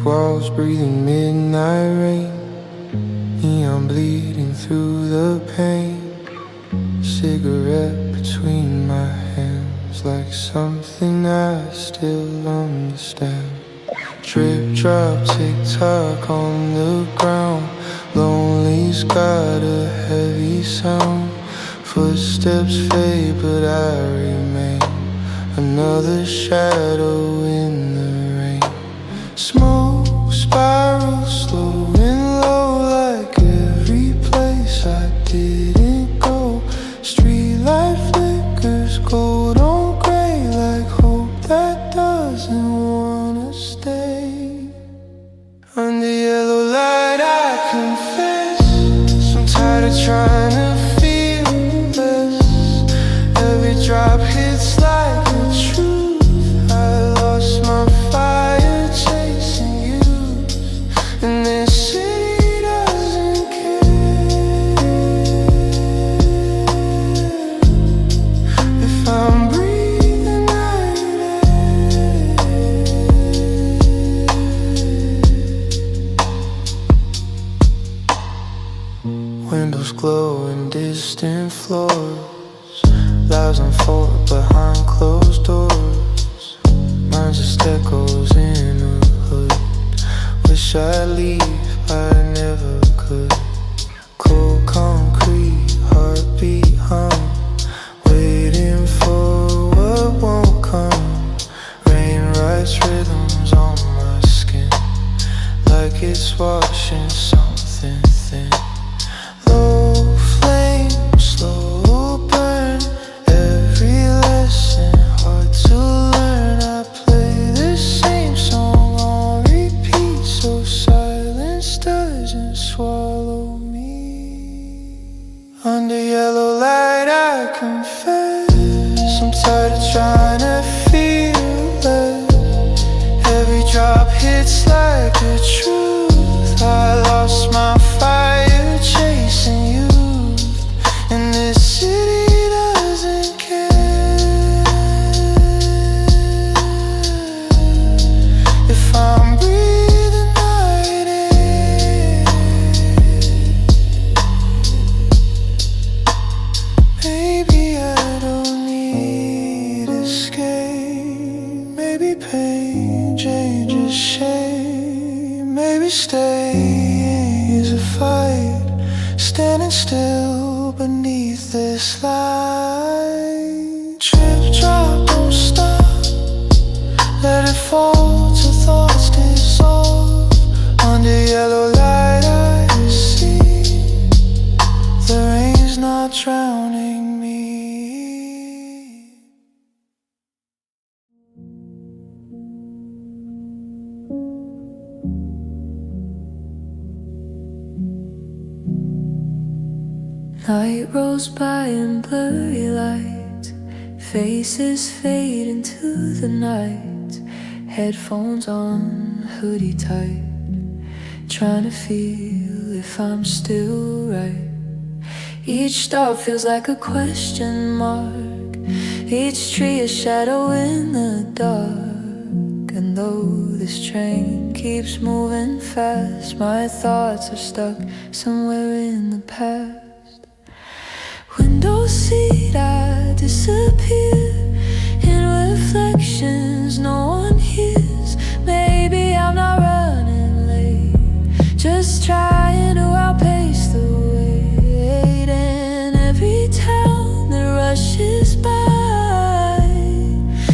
walls, breathing midnight rain. Neon bleeding through the pain. Cigarette between my hands, like something I still understand. Drip drop, tick tock on the ground. Lonely's got a heavy sound. Footsteps fade but I remain, another shadow in the rain. Smoke spirals slow and low, like every place I didn't go. Streetlight flickers, gold on gray, like hope that doesn't wanna stay. Under yellow light I confess, I'm tired of trying to feel less. Every drop hits like a truth. I lost my fire chasing you, and this city doesn't care if I'm breathing night air. Windows glow in distant floors, lives unfold behind closed doors. Mine just echoes in a hood. Wish I'd leave, but I never could. Cold concrete, heartbeat hum, waiting for what won't come. Rain writes rhythms on my skin, like it's washing something thin. Low flame, slow burn, every lesson hard to learn. I play the same song on repeat, so silence doesn't swallow me. Under yellow light I confess, I'm tired of trying to feel less. Every drop hits like a truth. I lost my fire chasing you, and this city doesn't care if I'm breathing night air. Maybe I don't need escape. Maybe pain changes shape. Maybe stay is a fight, standing still beneath this light. Trip drop, don't stop, let it fall till thoughts dissolve. Under yellow light I see, the rain's not drowning me. Night rolls by in blurry light, faces fade into the night. Headphones on, hoodie tight, trying to feel if I'm still right. Each stop feels like a question mark, each tree a shadow in the dark. And though this train keeps moving fast, my thoughts are stuck somewhere in the past. Window seat, I disappear in reflections no one hears. Maybe I'm not running late, just trying to outpace the wait. And every town that rushes by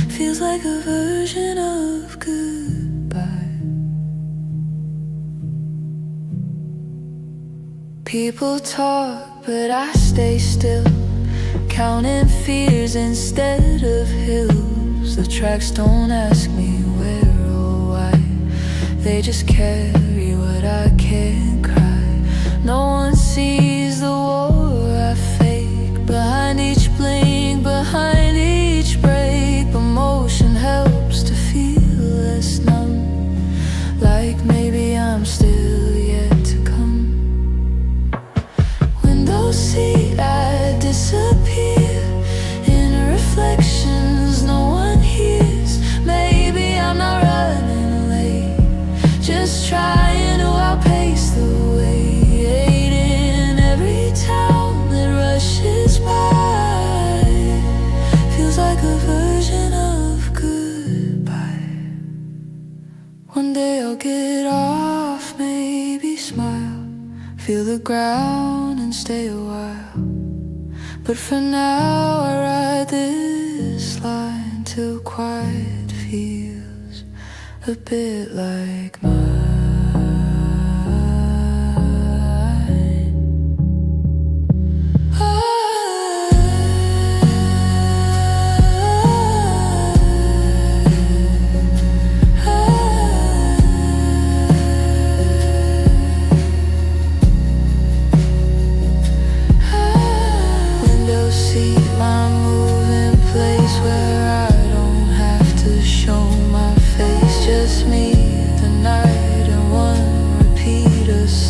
feels like a version of goodbye. People talk, but I stay still, counting fears instead of hills. The tracks don't ask me where or why, they just carry what I can't cry. No one sees the war I fake, behind each blink, behind each break. But motion helps to feel less numb, like maybe I'm still yet to come. Window seat, I disappear in reflections no one hears. Maybe I'm not running late, just ground and stay a while. But for now I ride this line till quiet feels a bit like mine.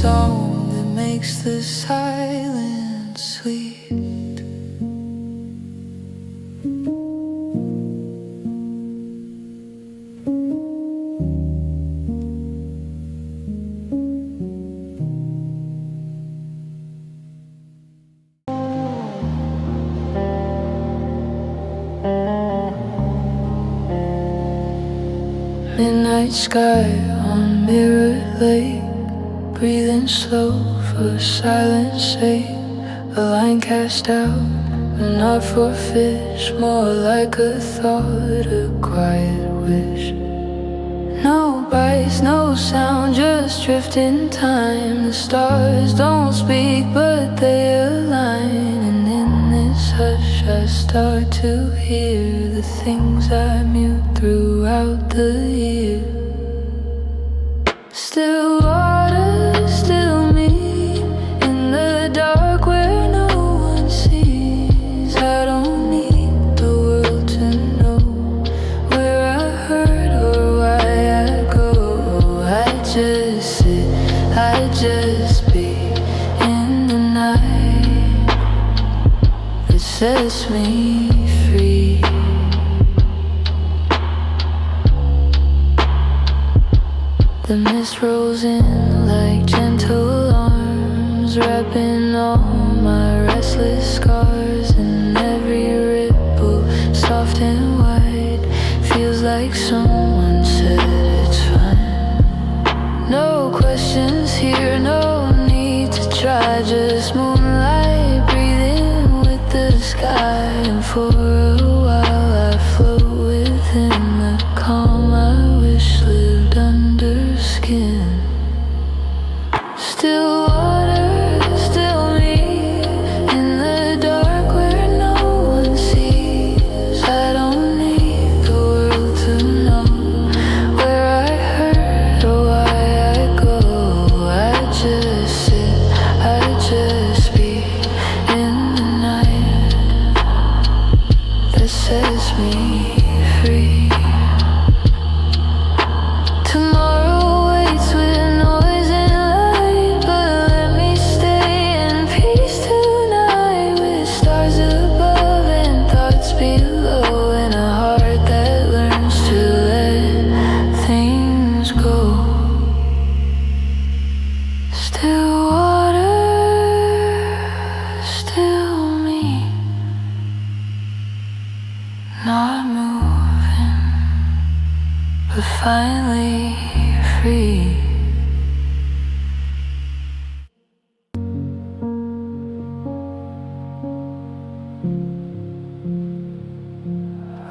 Song that makes the silence sweet. Midnight sky on Mirror Lake, breathing slow for silence sake. A line cast out, but not for fish. More like a thought, a quiet wish. No bites, no sound, just drifting time. The stars don't speak, but they align. And in this hush I start to hear the things I mute throughout the year. Still water, still me, in the dark where no one sees. I don't need the world to know where I hurt or why I go. I just sit, I just be in the night that sets me free. The mist rolls in like gentle arms, wrapping all my restless scars. And every ripple, soft and wide, feels like someone said it's fine. No questions here, no need to try. Just moonlight breathing with the sky. And for a while I float within the calm I wish lived under skin. Still water, still me, in the dark where no one sees. I don't need the world to know where I hurt or why I go. I just sit, I just be in the night that sets me free. Not moving, but finally free.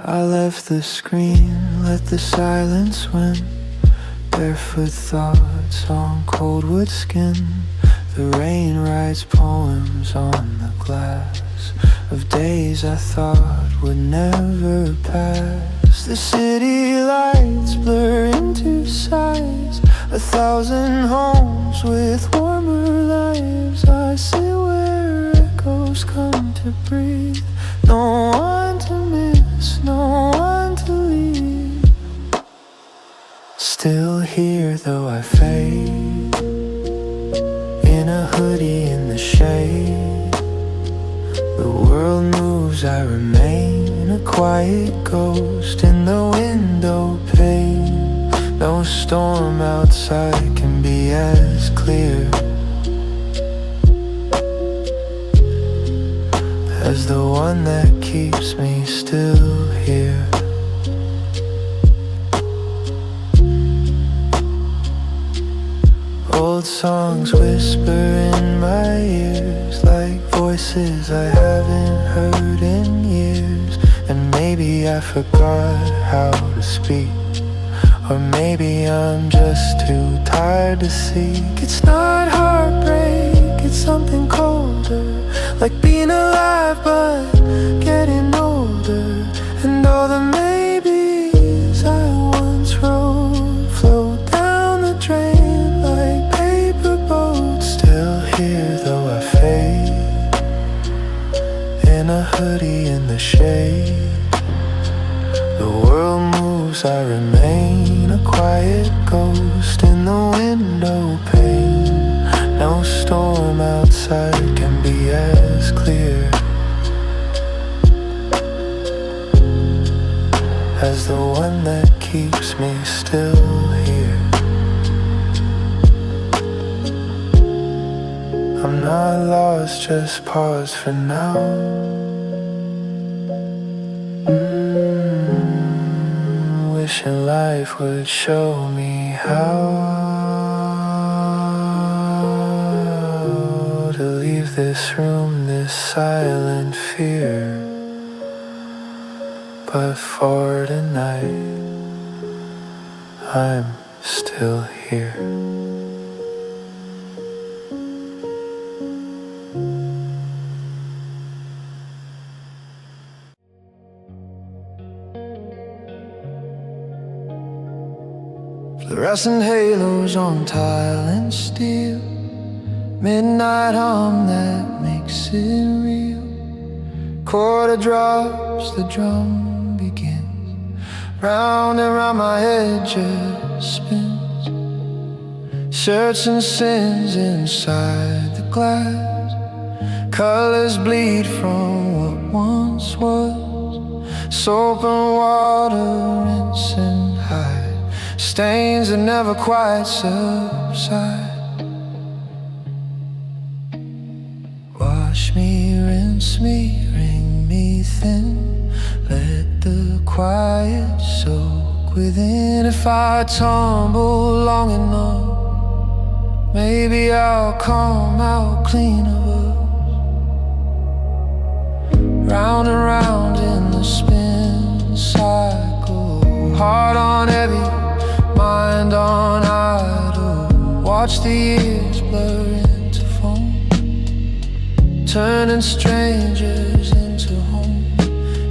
I left the screen, let the silence win. Barefoot thoughts on cold wood skin. The rain writes poems on the glass of days I thought would never pass. The city lights blur into sighs, 1,000 homes with warmer lives. I sit where echoes come to breathe. No one to miss, no one to leave. Still here though I fade, in a hoodie in the shade. The world moves, I remain a quiet ghost in the window pane. No storm outside can be as clear as the one that keeps me still here. Oh, Old songs whisper in my ears like voices I haven't heard in years. And maybe I forgot how to speak, or maybe I'm just too tired to seek. It's not heartbreak, it's something colder, like being alive but getting older. And all the maybes I once wrote float down the drain like paper boats. Still here though I fade, in a hoodie in the shade. The world moves, I remain a quiet ghost in the window pane. No storm outside can be as clear as the one that keeps me still here. I'm not lost, just pause for now. Wishing life would show me how to leave this room, this silent fear. But for tonight, I'm still here. Fluorescent halos on tile and steel, midnight hum that makes it real. Quarter drops, the drum begins, round and round my head just spins. Shirts and sins inside the glass, colors bleed from what once was. Soap and water, rinse and hide, stains that never quite subside. Wash me, rinse me, wring me thin, let the quiet soak within. If I tumble long enough, maybe I'll come out clean of us. Round and round in the spin cycle, heart on heavy, mind on idle. Watch the years blur into foam, turning strangers into home.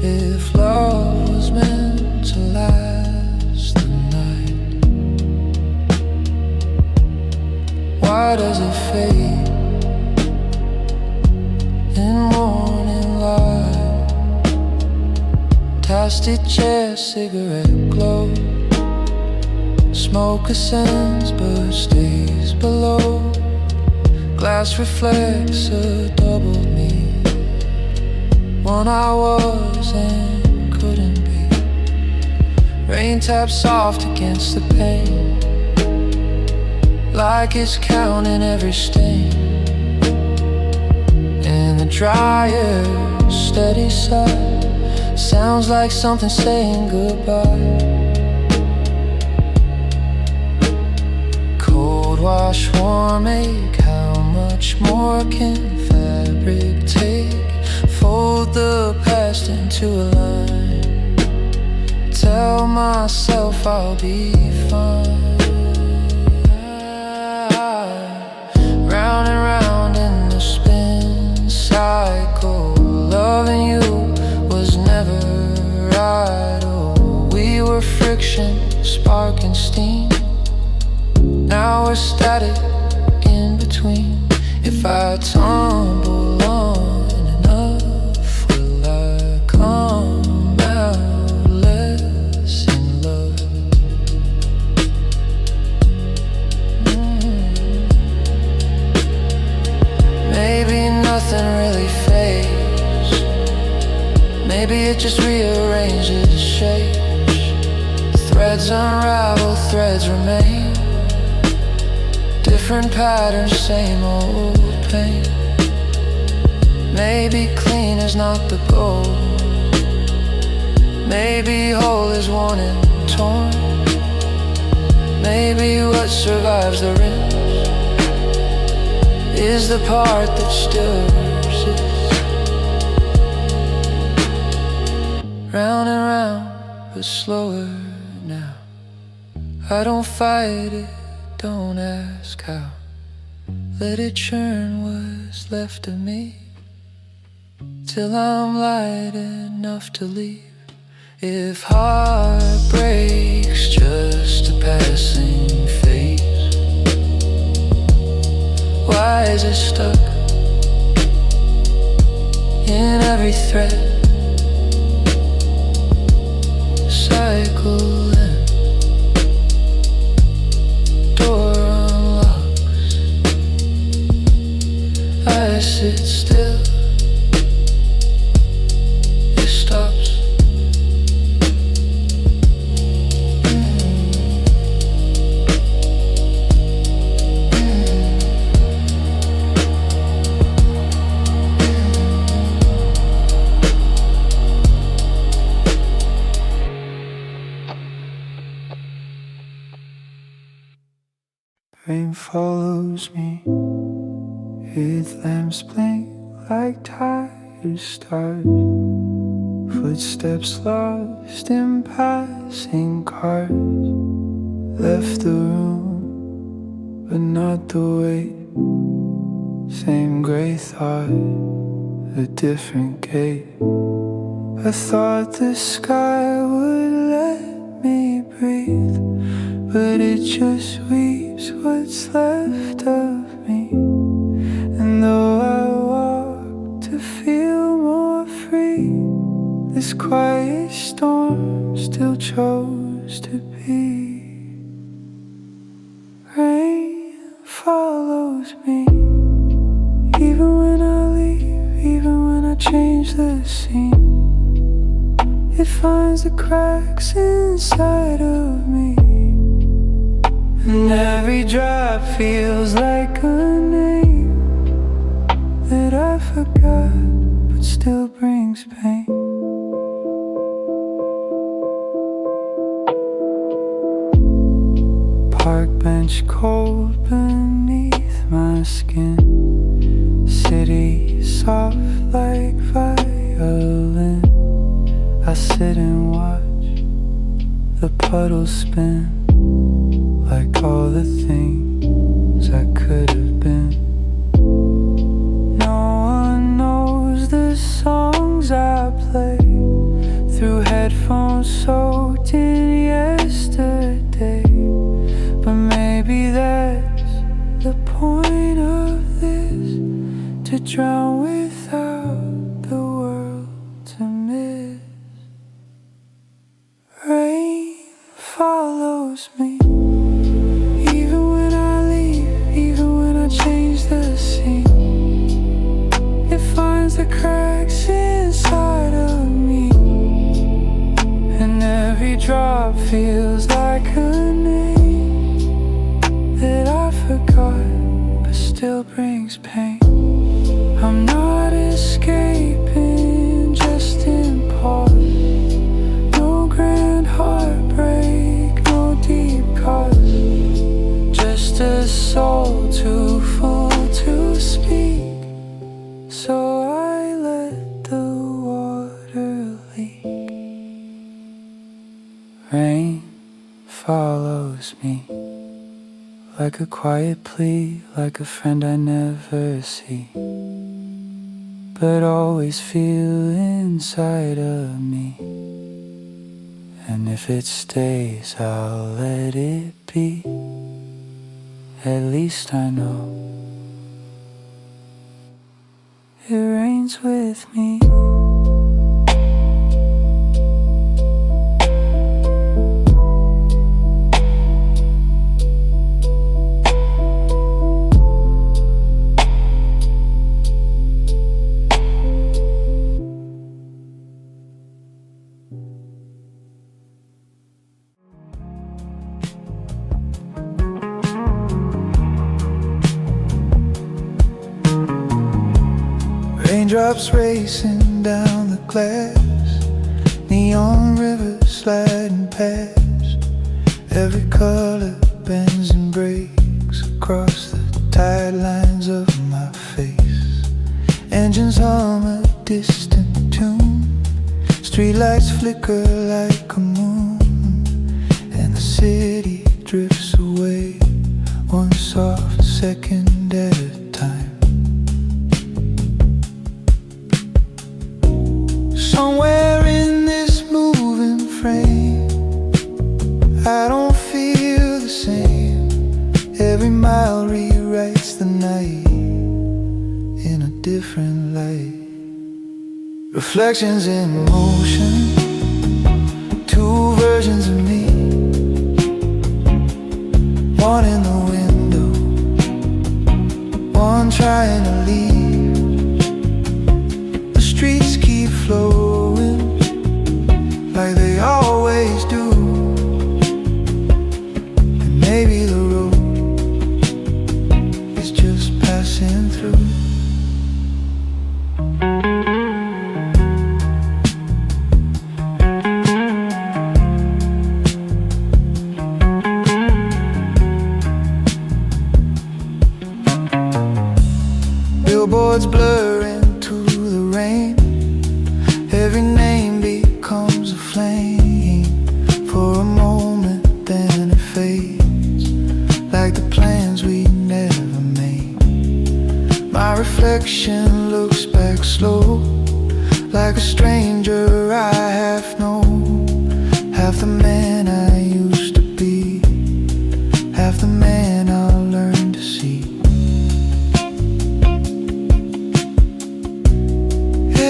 If love was meant to last the night, why does it fade in morning light? Tasty chair, cigarette glow, smoke ascends but stays below. Glass reflects a double me, one I was and couldn't be. Rain taps soft against the pane, like it's counting every stain. In the dryer, steady sigh, sounds like something saying goodbye. Wash, warm, ache, how much more can fabric take? Fold the past into a line, tell myself I'll be fine. Round and round in the spin cycle, loving you was never idle. We were friction, spark and steam, now we're static in between. If I tumble on enough, will I come out less in love? Maybe nothing really fades, maybe it just rearranges shapes. Threads unravel, threads remain, different patterns, same old pain. Maybe clean is not the goal, maybe whole is worn and torn. Maybe what survives the rinse is the part that stirs us round and round, but slower now. I don't fight it, don't ask how. Let it churn what's left of me, till I'm light enough to leave. If heartbreak's just a passing phase, why is it stuck in every thread? Cycle and door unlocks. I sit still, it stops. Rain follows me, its lamps blink like tires start. Footsteps lost in passing cars. Left the room, but not the weight. Same gray thought, a different gate. I thought the sky would let me breathe, but it just weeps what's left of me. And though I walk to feel more free, this quiet storm still chose to be. Rain follows me, even when I leave, even when I change the scene. It finds the cracks inside of me, and every drop feels like a name that I forgot, but still brings pain. Park bench cold beneath my skin, city soft like violin. I sit and watch the puddles spin, like all the things I could have been. No one knows the songs I play through headphones soaked in yesterday. But maybe that's the point of this, to drown without the world to miss. Rain follows me, even when I leave, even when I change the scene. It finds the cracks inside of me, and every drop feels like a name that I forgot, but still brings pain. I'm not escaping, just in pause. No grand heartbreak, no deep cause, just a soul too full to speak. So I let the water leak. Rain follows me, like a quiet plea, like a friend I never see, but always feel inside of me. And if it stays, I'll let it be. At least I know it rains with me. Raindrops racing down the glass, neon rivers sliding past. Every color bends and breaks across the tight lines of my face. Engines hum a distant tune. Streetlights flicker like a moon, and the city drifts away, one soft second at a time. Somewhere in this moving frame, I don't feel the same. Every mile rewrites the night in a different light. Reflections in motion, two versions of me. One in the window, one trying to leave. The streets keep flowing like they always do, and maybe the road is just passing through. Billboards blur into the rain. Every name becomes a flame. For a moment then it fades, like the plans we never made. My reflection looks back slow, like a stranger I half know. Half the man I used to be, half the man I'll learn to see.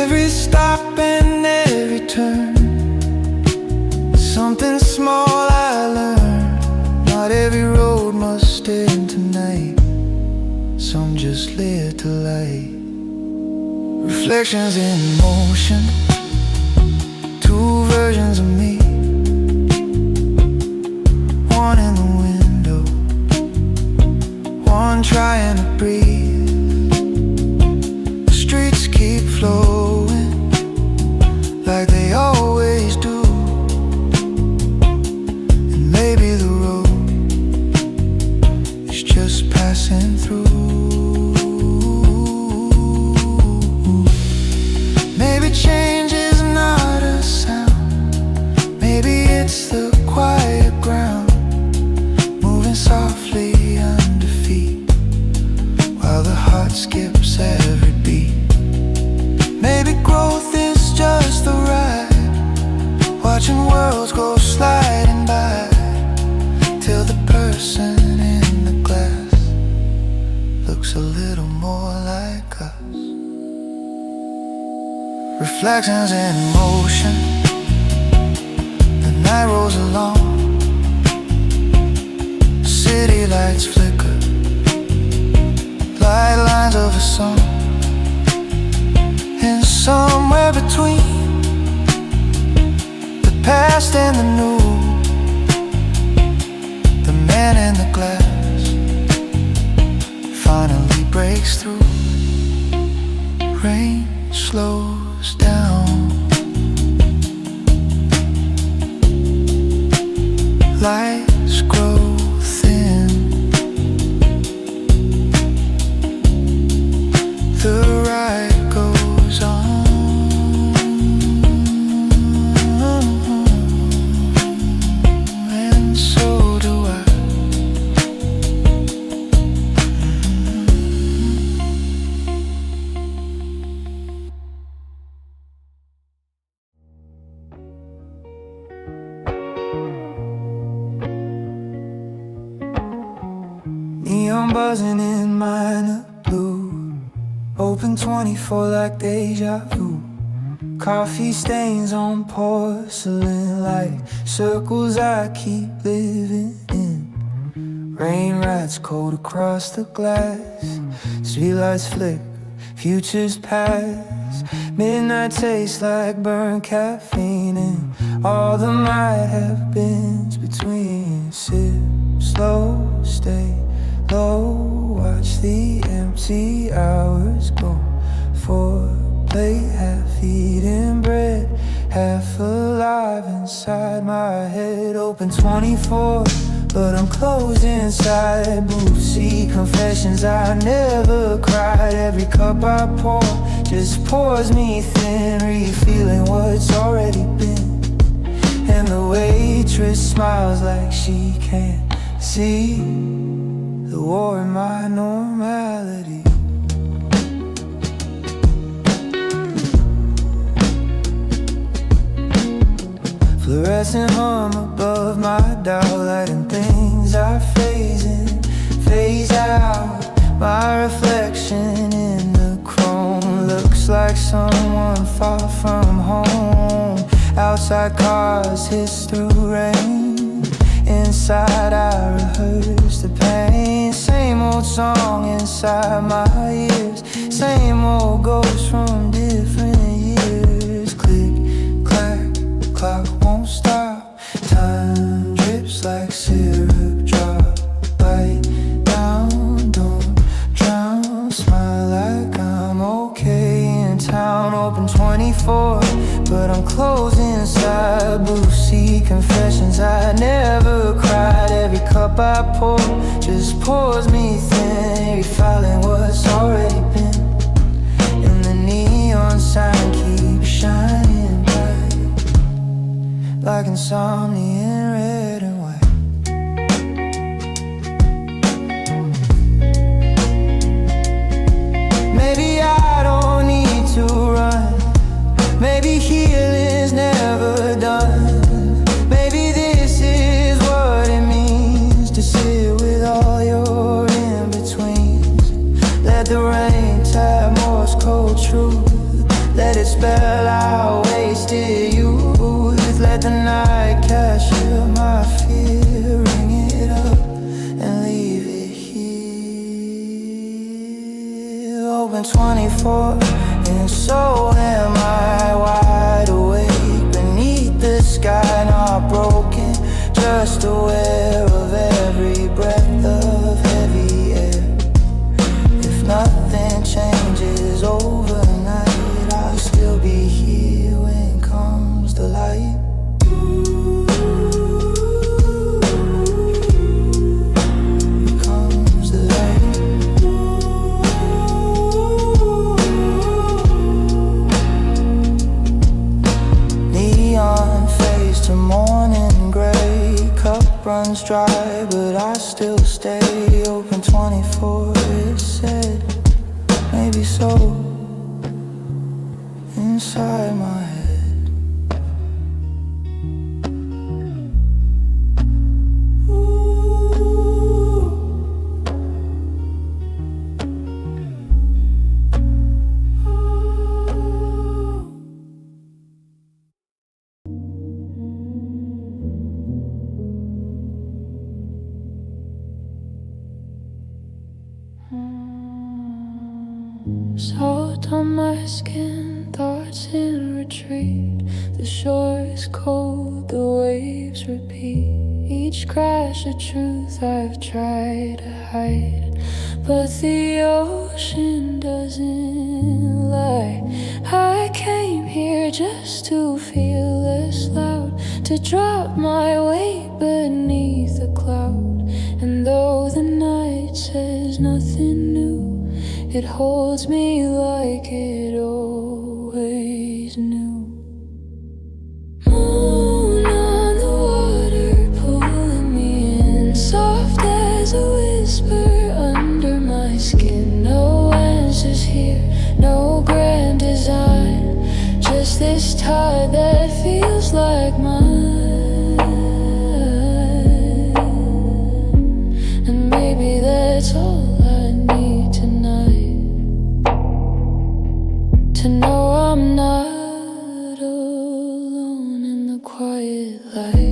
Every stop and every turn, something small I learned. Not every road must end tonight, some just lit to light. Reflections in motion, two versions of me. One in the window, one trying to breathe. The streets keep flowing like they always do, and maybe the road is just passing through. Maybe change is not a sound, maybe it's the quiet ground, moving softly under feet, while the heart skips every beat. Maybe growth is just the ride, watching worlds go sliding by, till the person in the glass looks a little more like us. Reflections in motion, the night rolls along. City lights flicker, light lines of a song. And somewhere between the past and the new, the man in the glass finally breaks through. Rain slows down, lights grow thin. The ride goes on, and so do I. Neon buzzing in minor blue, open 24 like deja vu. Coffee stains on porcelain like circles I keep living in. Rain rats cold across the glass, streetlights flicker, futures pass. Midnight tastes like burnt caffeine, and all the might have beens between. Sip slow, stay low, watch the empty hours go. Foreplay, half eaten bread, half alive inside my head. Open 24, but I'm closed inside. Boozy confessions, I never cried. Every cup I pour just pours me thin, refilling what's already been. And the waitress smiles like she can't see the war in my normality. Fluorescent hum above my dial, lighting things I phase out. My reflection in the chrome looks like someone far from home. Outside cars hiss through rain, inside I rehearse the pain. Same old song inside my ears, same old ghost from different years. Click, clack, clock won't stop. Time drips like syrup drop. Bite down, don't drown. Smile like I'm okay in town. Open 24, but I'm closed inside. Boozy confessions, I never cried. Every cup I pour just pours me thin, refiling what's already been. And the neon sign keeps shining bright, like insomnia in red and white. Maybe I don't need to run. Maybe healing's never done. Maybe this is what it means to sit with all your in-betweens. Let the rain tap Morse code truth. Let it spell out wasted youth. Let the night cashier my fear. Ring it up and leave it here. Open 24, and so am I, wide awake beneath the sky. Not broken, just aware of every breath of heavy air. If nothing changes overnight, I'll still be here when comes the light. To morning gray, cup runs dry, but I still stay. Open 24, it said, maybe so, inside my head. Salt on my skin, thoughts in retreat. The shore is cold, the waves repeat. Each crash a truth I've tried to hide, but the ocean doesn't lie. I came here just to feel less loud, to drop my weight beneath a cloud. And though the night says nothing new, it holds me like it always knew. Moon on the water pulling me in, soft as a whisper under my skin. No answers here, no grand design, just this tide that feels like mine. And maybe that's all I need tonight, to know I'm not alone in the quiet light.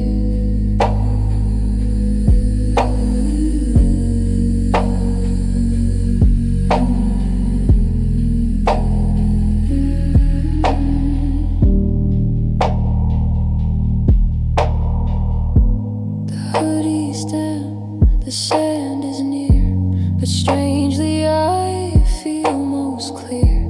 The hoodie's down, the sand is near, but strangely I feel most clear.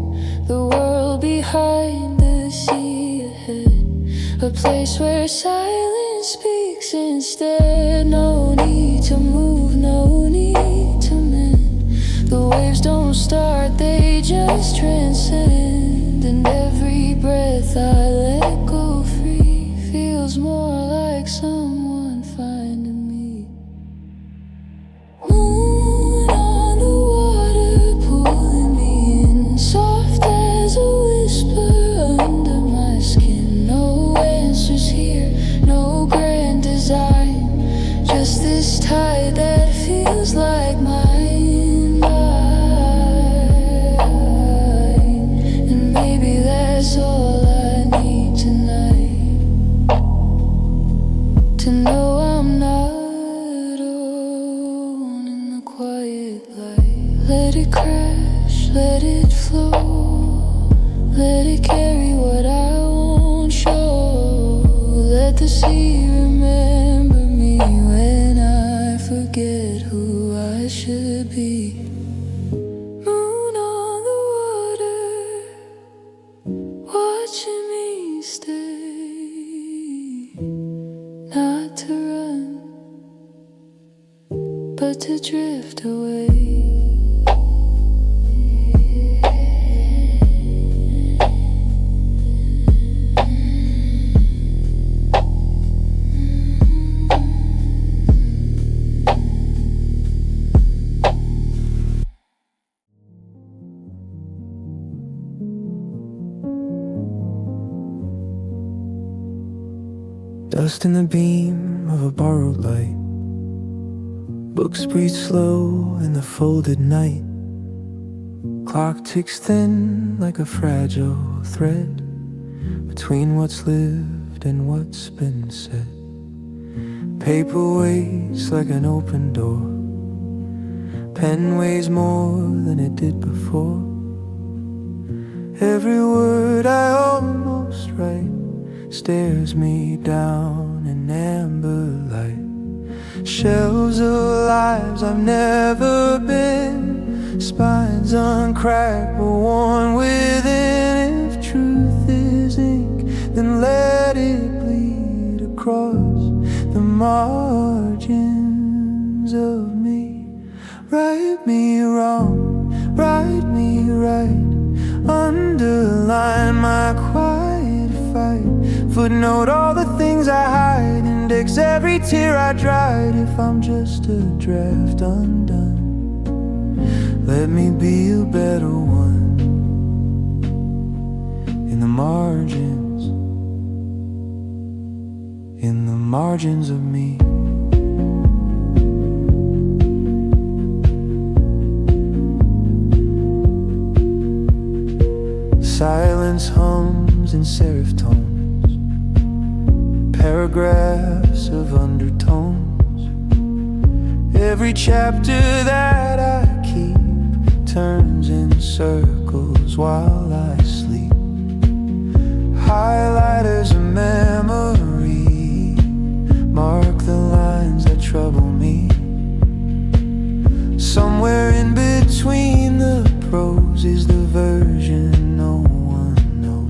The world behind the sea ahead, a place where silence speaks instead. No need to move, no need to mend. The waves don't start, they just transcend. And every breath I let go free feels more like someone finding me. Moon on the water pulling me in, soft as a whisper under my skin. No answers here, no grand design, just this tide that feels like mine. And maybe that's all I need tonight, to know I'm not alone in the quiet light. Let it crash, let it flow, let it carry what I won't show. Let the sea remember me when I forget who I should be. Moon on the water, watching me stay. Not to run, but to drift away. Dust in the beam of a borrowed light. Books breathe slow in the folded night. Clock ticks thin like a fragile thread between what's lived and what's been said. Paper waits like an open door. Pen weighs more than it did before. Every word I almost write stares me down in amber light. Shelves of lives I've never been, spines uncracked but worn within. If truth is ink, then let it bleed across the margins of me. Write me wrong, write me right, underline my quiet fight. Footnote all the things I hide, index every tear I dried. If I'm just a draft undone, let me be a better one. In the margins, in the margins of me. Silence hums in serif tones, paragraphs of undertones. Every chapter that I keep turns in circles while I sleep. Highlighters of memory mark the lines that trouble me. Somewhere in between the prose is the version no one knows.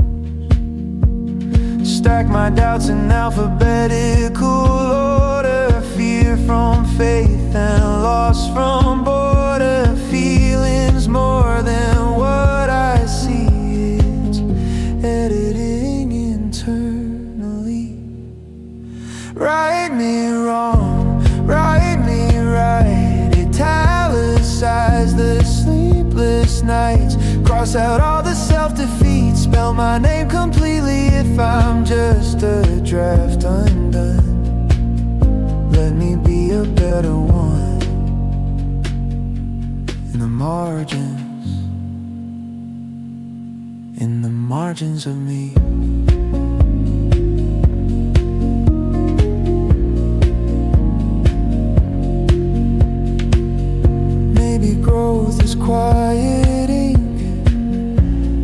Stack my doubts in alphabetical order, fear from faith and loss from border. Feelings more than what I see, it's editing internally. Write me wrong, write me right, italicize the sleepless nights. Cross out all the self-defeat, spell my name completely if I'm just a draft undone. Let me be a better one. In the margins, in the margins of me. Maybe growth is quiet ink,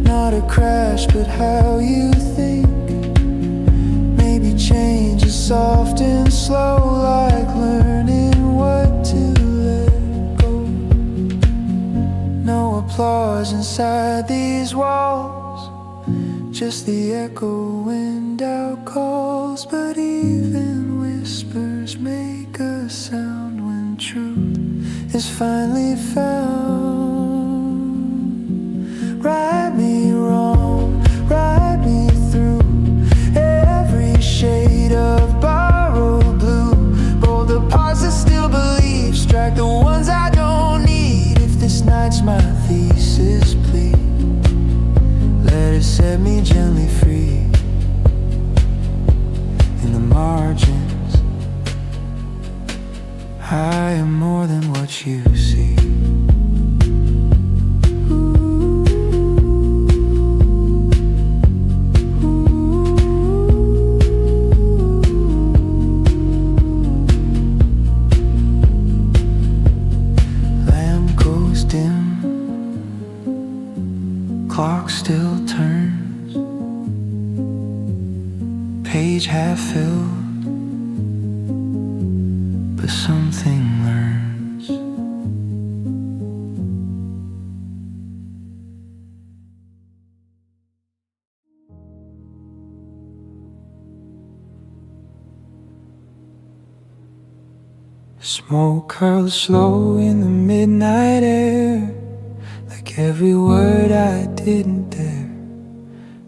not a crash but how you think. Maybe change is soft and slow, like learning what to let go. No applause inside these walls, just the echo when doubt calls. But even when is finally found. Right me wrong, right me through every shade of borrowed blue. Bold the parts that still believe, strike the ones I don't need. If this night's my thesis, please let it set me gently free. In the margins, I am more than what you see. Lamp goes dim, clock still turns, page half filled, but something learns. Smoke curls slow in the midnight air, like every word I didn't dare.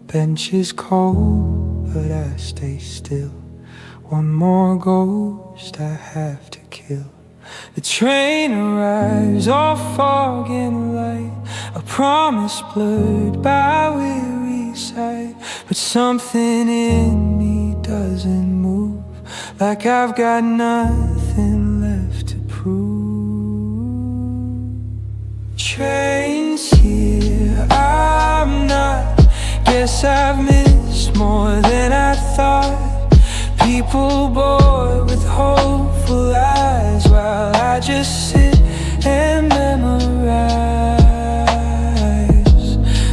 Bench is cold, but I stay still. One more ghost I have to kill. The train arrives, all fog and light, a promise blurred by weary sight. But something in me doesn't move, like I've got nothing left to prove. Train's here, I'm not. Guess I've missed more than I thought. People bored with hopeful eyes, while I just sit and memorize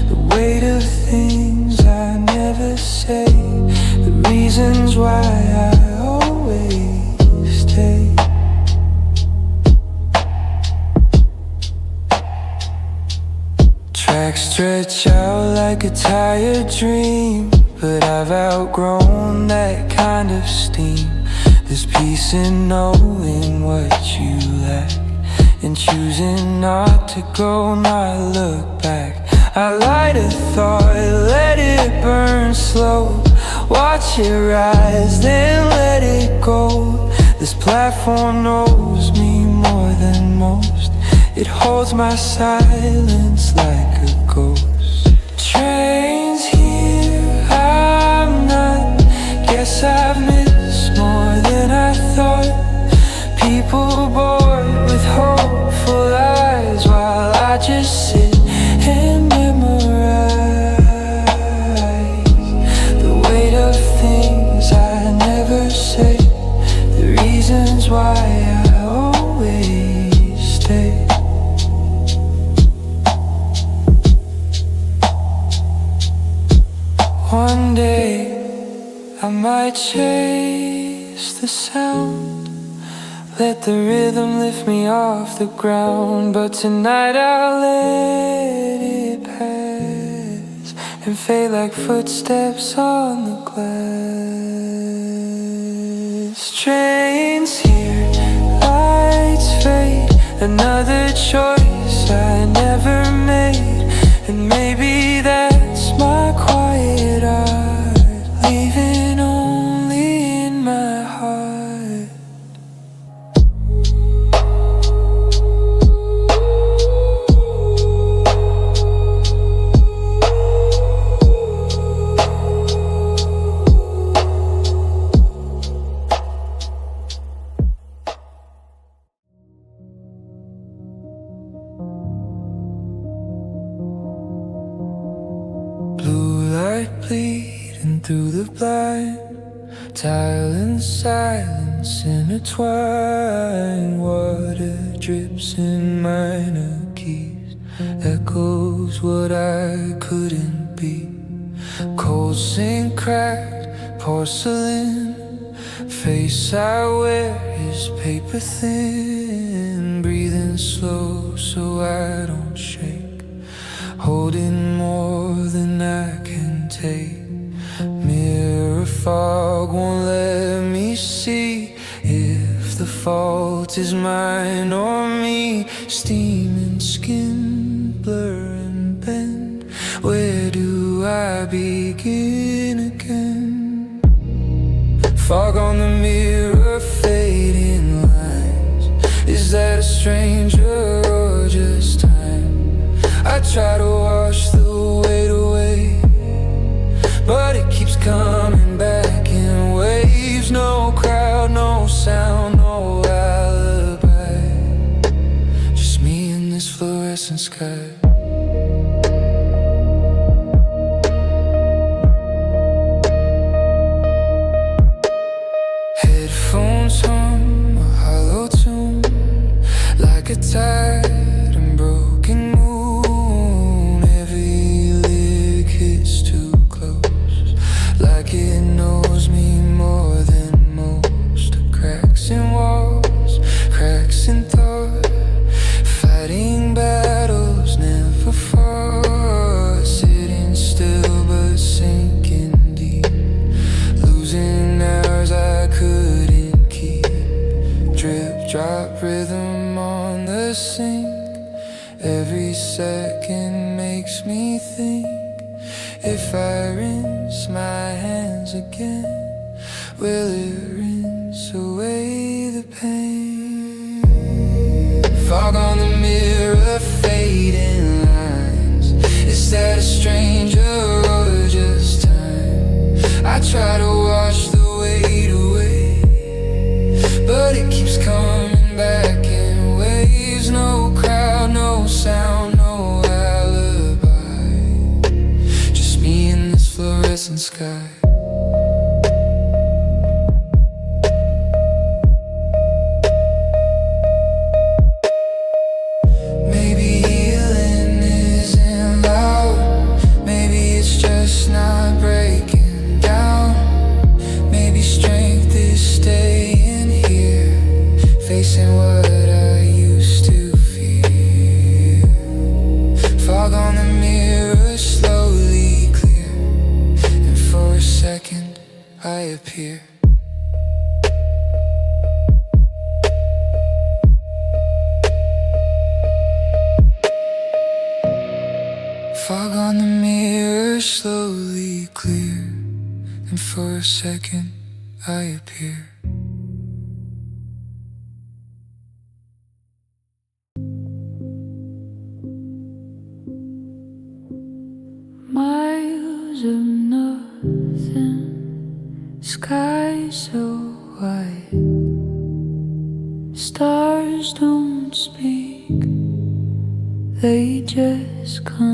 the weight of things I never say, the reasons why I always stay. Tracks stretch out like a tired dream, but I've outgrown that kind of steam. There's peace in knowing what you lack, and choosing not to go, not look back. I light a thought, let it burn slow, watch it rise, then let it go. This platform knows me more than most, it holds my silence like a ghost. Train's here, I'm not. Guess I've missed more than I thought. People bored with hopeful eyes, while I just sit and memorize the weight of things I never say, the reasons why I always stay. One day I might chase the sound, let the rhythm lift me off the ground. But tonight I'll let it pass and fade like footsteps on the glass. Trains here, lights fade, another choice I never made. And maybe that's my quiet art, leaving only in my heart. Bleeding through the blind, tile and silence intertwine. Water drips in minor keys, echoes what I couldn't be. Cold sink cracked porcelain, face I wear is paper thin. Breathing slow so I don't shake, holding more than I can take. Mirror fog won't let me see if the fault fault is mine or me? Steaming skin, blur and bend. Where do I begin again? Fog on the mirror, fading lines. Is that a stranger or just time? I try to wash the weight away, but it keeps coming back in waves. No crowd, no sound, no alibi. Just me in this fluorescent sky. Headphones hum a hollow tune, like a tired and broken moon. Every lyric hits too close, like it knows me more than most. Cracks in walls, cracks in thought, fighting battles never fought. Sitting still but sinking deep, losing hours I couldn't keep. Drip, drop, rhythm on the sink. Every second makes me think, if I rinse my hands again, will it rinse away the pain? Fog on the mirror, fading lines. Is that a stranger or just time? I try to wash the weight away, but it keeps coming back in waves. No crowd, no sound, no alibi. Just me in this fluorescent sky. Maybe healing isn't loud. Maybe it's just not breaking down. Maybe strength is staying here, facing what I used to fear. Fog on the mirror, slowly clear, and for a second I appear. Fog on the mirror, slowly clear, and for a second I appear. Miles of nothing, sky so white. Stars don't speak, they just confide.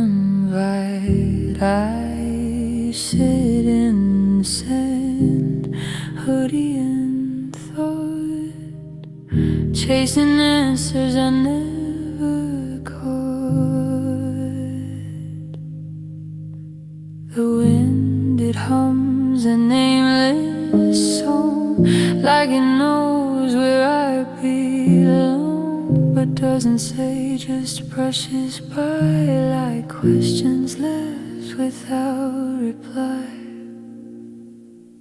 I sit in the sand, hoodie and thought, chasing answers I never caught. The wind, it hums a nameless song, like it knows where I belong, but doesn't say, just brushes by like questions left without reply.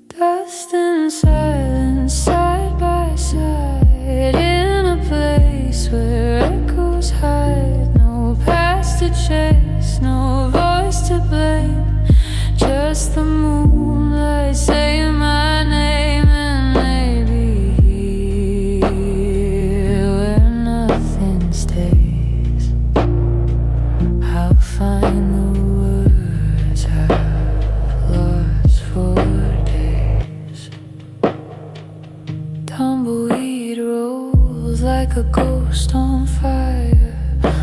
Dust and silence, side by side, in a place where echoes hide. No past to chase, no voice to blame, just the moonlight saying my name. And maybe here where nothing stays, I'll find the words I've lost for days. Tumbleweed rolls like a ghost on fire,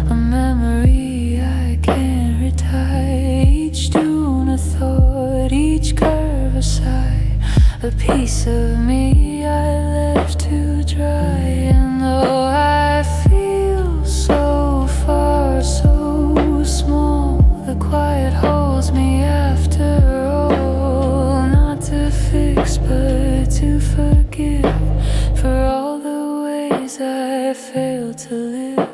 a memory I can't retire. Each dune a thought, each curve a sigh, a piece of me I left to dry. And though I feel so far, so small, the quiet holds me after all. Not to fix but to forgive, for all the ways I failed to live.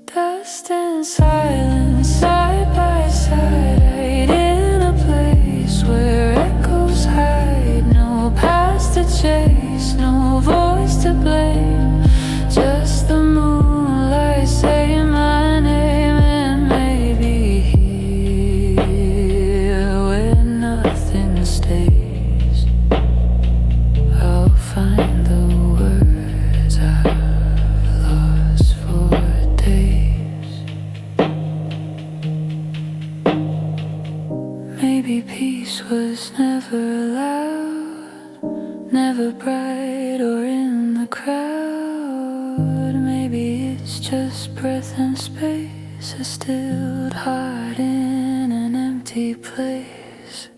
Dust and silence, side by side, in a place where echoes hide. No past to chase, no voice to blame. never bright or in the crowd. Maybe it's just breath and space, a stilled heart in an empty place.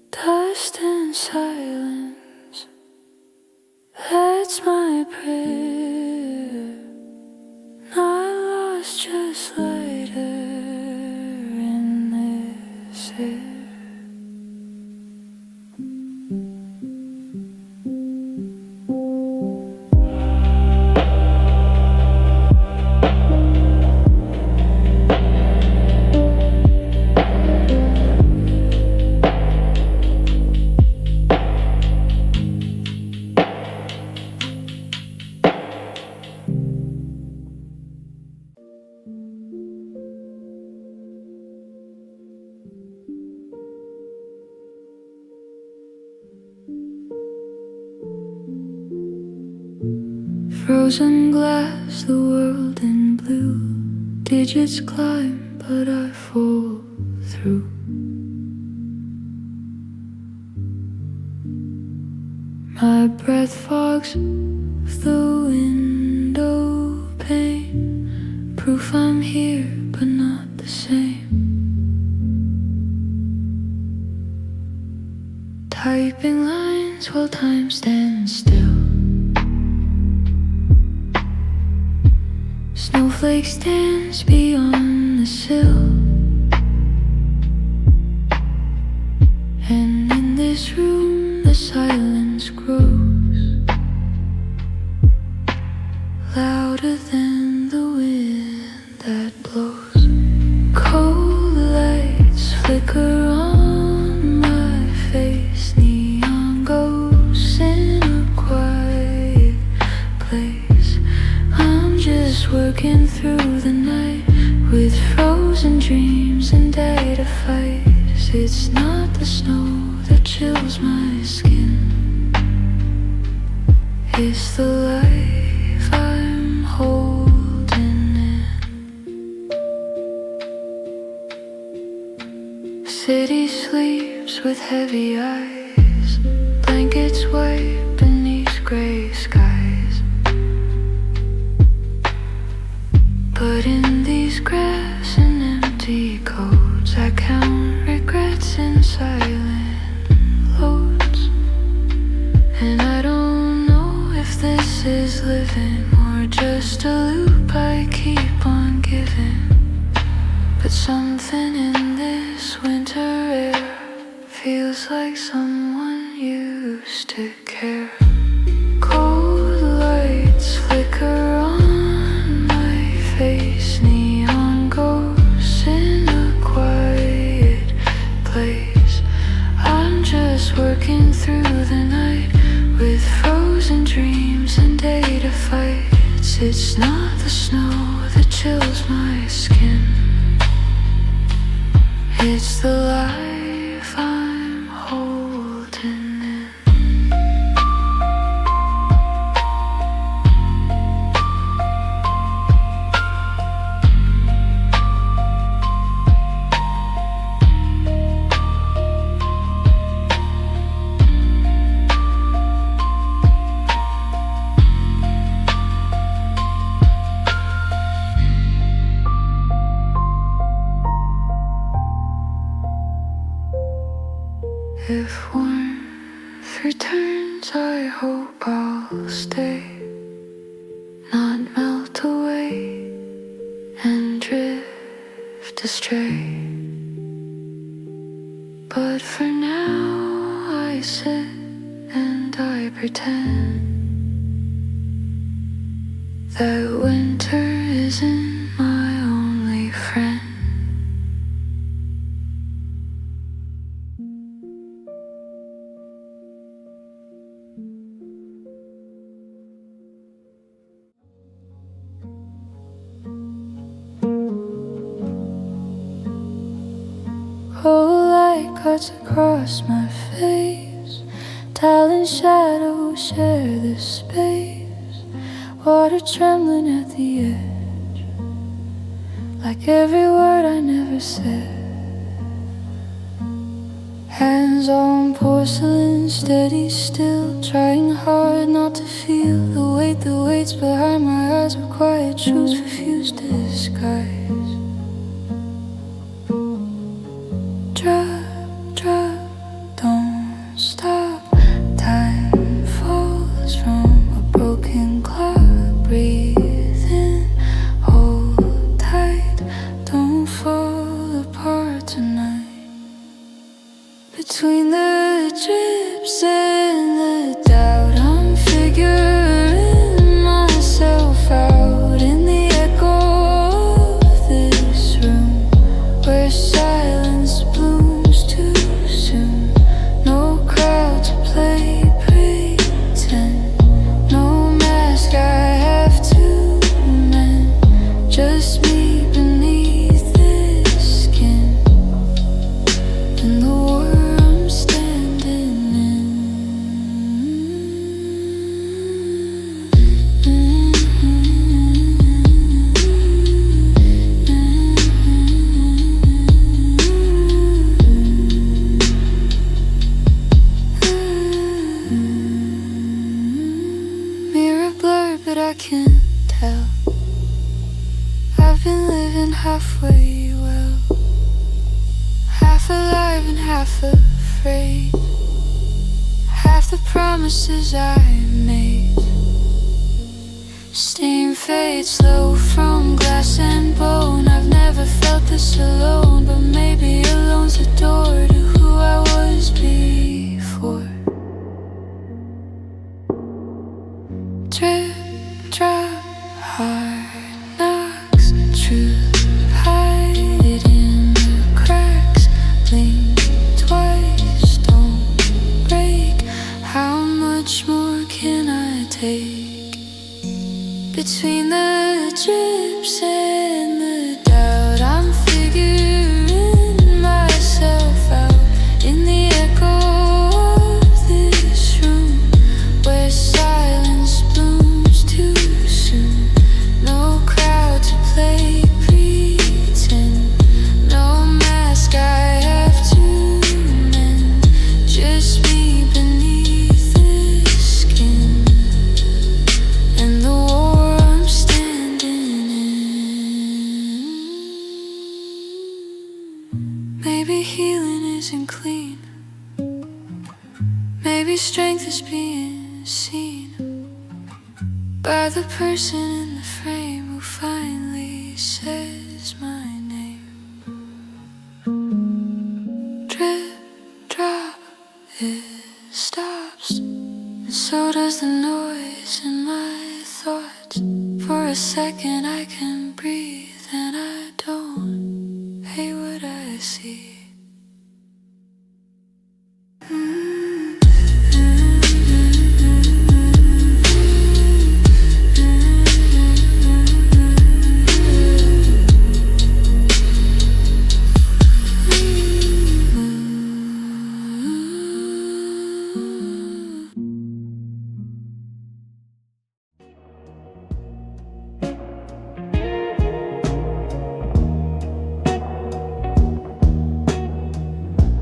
Dust and silence, that's my prayer. Not lost, just lighter in this air. Frozen glass, the world in blue. Digits climb, but I fall through. My breath fogs the window pane, proof I'm here, but not the same. Typing lines while time stands still. Snowflakes dance beyond the sill. And in this room the silence grows louder than the wind that blows. Cold lights flicker on my face, neon ghosts in a quiet place. I'm just working through the night with frozen dreams and data fights. It's not the snow that chills my skin, it's the life I'm holding in. City sleeps with heavy eyes, blankets white beneath gray skies. But in these grass and empty codes, I count regrets in silent loads. And I don't know if this is living or just a loop I keep on giving. But something in this winter air feels like someone used to care. Cold lights flicker on my face, neon ghosts in a quiet place. I'm just working through the night with frozen dreams and data fights. It's not the snow that chills my skin, it's the life I'm holding in. If warmth returns, I hope I'll stay, not melt away and drift astray. But for now I sit and I pretend that winter isn't my only friend. Cold light cuts across my face, talent shadows share this space. Water trembling at the edge, like every word I never said. Hands on porcelain, steady still, trying hard not to feel the weight that waits behind my eyes, where quiet truths refuse disguise. Drop, drop, don't stop. Time falls from a broken clock. Breathe in, hold tight, don't fall apart tonight. Between the drips and the doubt, I'm figuring myself out in the echo of this room, where silence blooms too soon. No crowd to play pretend, no mask I have to mend, just me beneath this skin and the war I'm standing in. Mirror blurred, but I can tell I've been living halfway well, half alive and half afraid. Half the promises I made, steam fades slow from glass and bone. I've never felt this alone, but maybe alone's the door to who I was before. Drip, drop, hard knocks, truth hide in the cracks. Blink twice, don't break. How much more can I take? Between the drips and the doubt, I'm figuring myself out in the echo of this room, where silence blooms too soon. No crowd to play pretend, no mask I have to mend, just me beneath this skin and the war I'm standing in. Maybe healing isn't clean, maybe strength is being seen by the person in the frame who finally says my name. Drip, drop, it stops, and so does the noise in my thoughts. For a second I can breathe, and I don't hate what I see.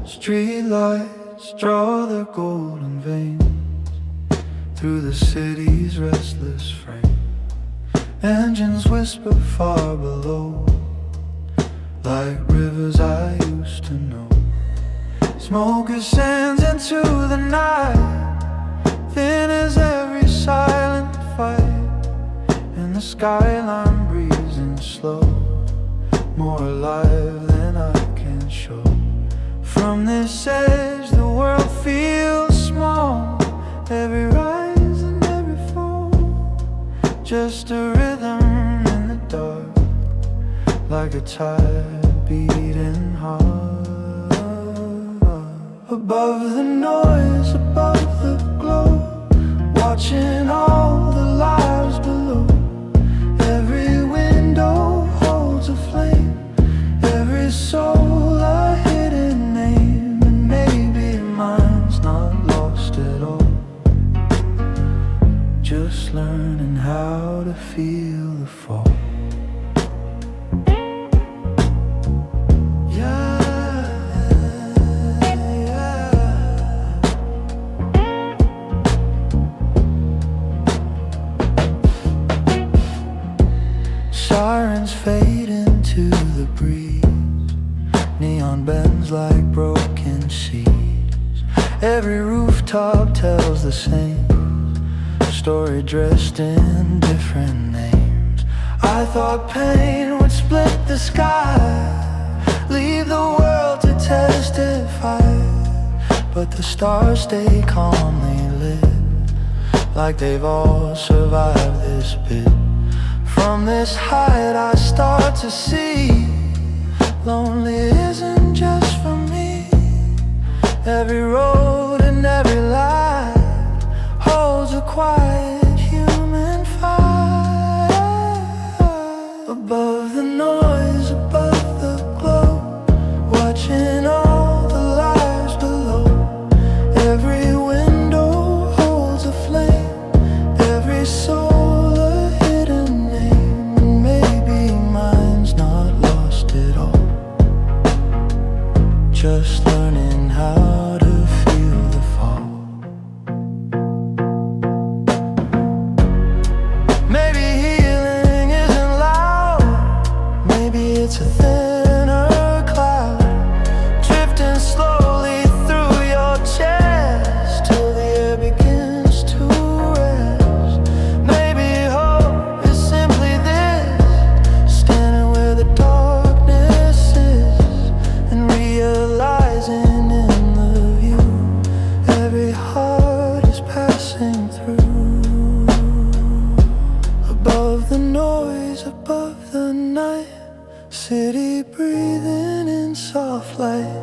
Street lights draw their golden veins through the city's restless frame. Engines whisper far below, like rivers I used to know. Smoke ascends into the night, thin as every silent fight, and the skyline breezing slow, more alive than I can show. From this edge the world feels small, every rise and every fall, just a rhythm in the dark, like a tide beating hard. Above the noise, above the glow, watching all the lives below. Every window holds a flame, every soul a hidden name, and maybe mine's not lost at all, just learning how to feel the fall. Yeah, yeah. town bends like broken seas. Every rooftop tells the same story, dressed in different names. I thought pain would split the sky, leave the world to testify, but the stars stay calmly lit, like they've all survived this bit. From this height I start to see lonely isn't just for me. Every road and every light holds a quiet human fight. Above the noise, above the glow, watching all the lives below. Every window holds a flame, every soul a hidden name. And maybe mine's not lost at all, just learning how to feel the fall. Maybe healing isn't loud, maybe it's a thinner cloud, drifting slowly through your chest till the air begins to rest. Maybe hope is simply this, standing where the darkness is, and realizing in the view every heart is passing through. Above the noise, above the night, city breathing in soft light.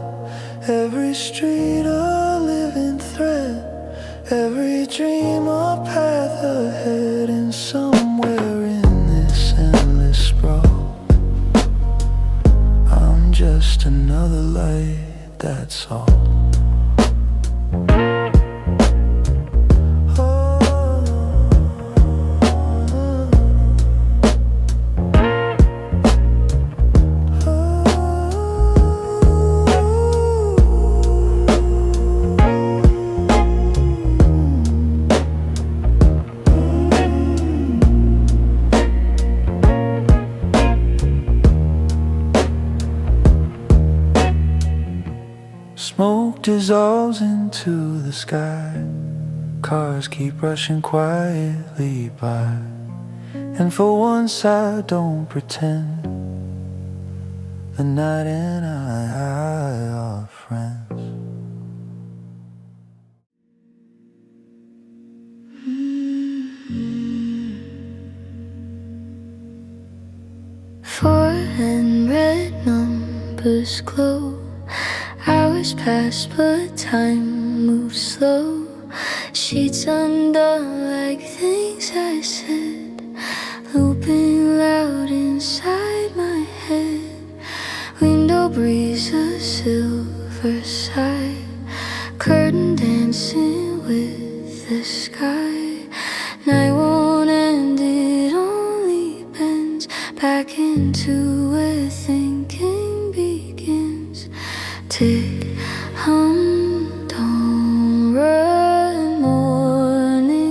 Every street a living thread, every dream a path ahead. And somewhere in this endless sprawl, I'm just another light, that's all. Smoke dissolves into the sky, cars keep rushing quietly by, and for once I don't pretend. The night and I are friends. Foreign red numbers glow. Hours pass but time moves slow. Sheets undone like things I said, looping loud inside my head. Window breeze, a silver side, curtain dancing with the sky. Night won't end, it only bends back into where thinking begins. Tick, hum, don't run. Morning's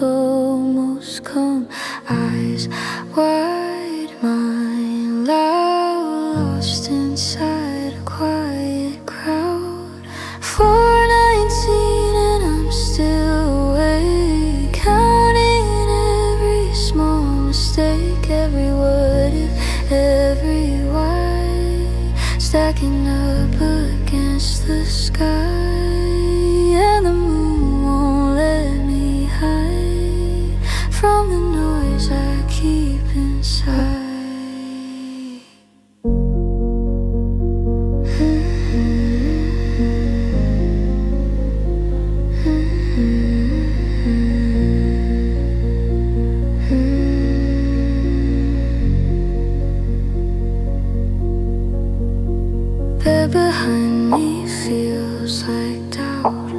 almost come. Eyes wide, mind loud, lost inside a quiet crowd. 4:19 and I'm still awake, counting every small mistake, every what if, every why, stacking up against the sky. And the moon won't let me hide from the noise I keep inside. Bed behind me feels like doubt,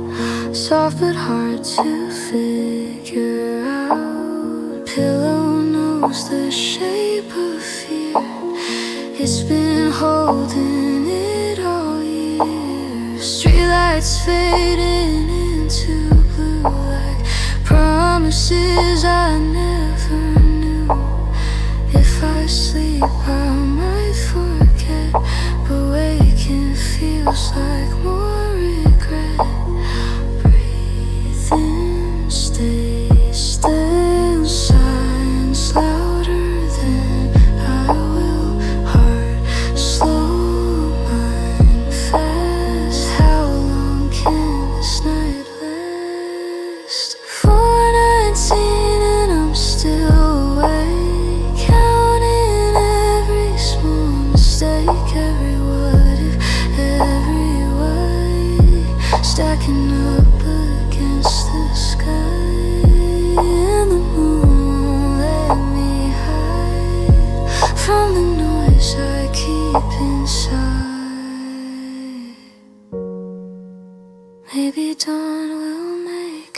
soft but hard to figure out. Pillow knows the shape of fear, it's been holding it all year. Streetlights fading into blue like promises I never knew. If I sleep I might forget, but waking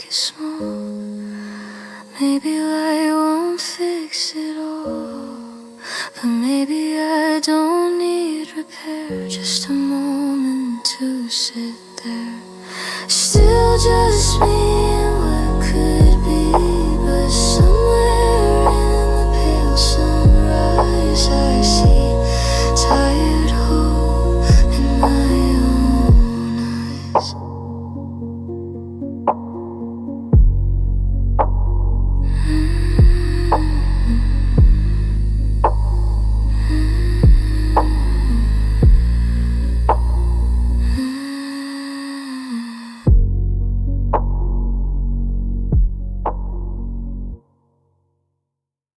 make it small. Maybe light won't fix it all, but maybe I don't need repair, just a moment to say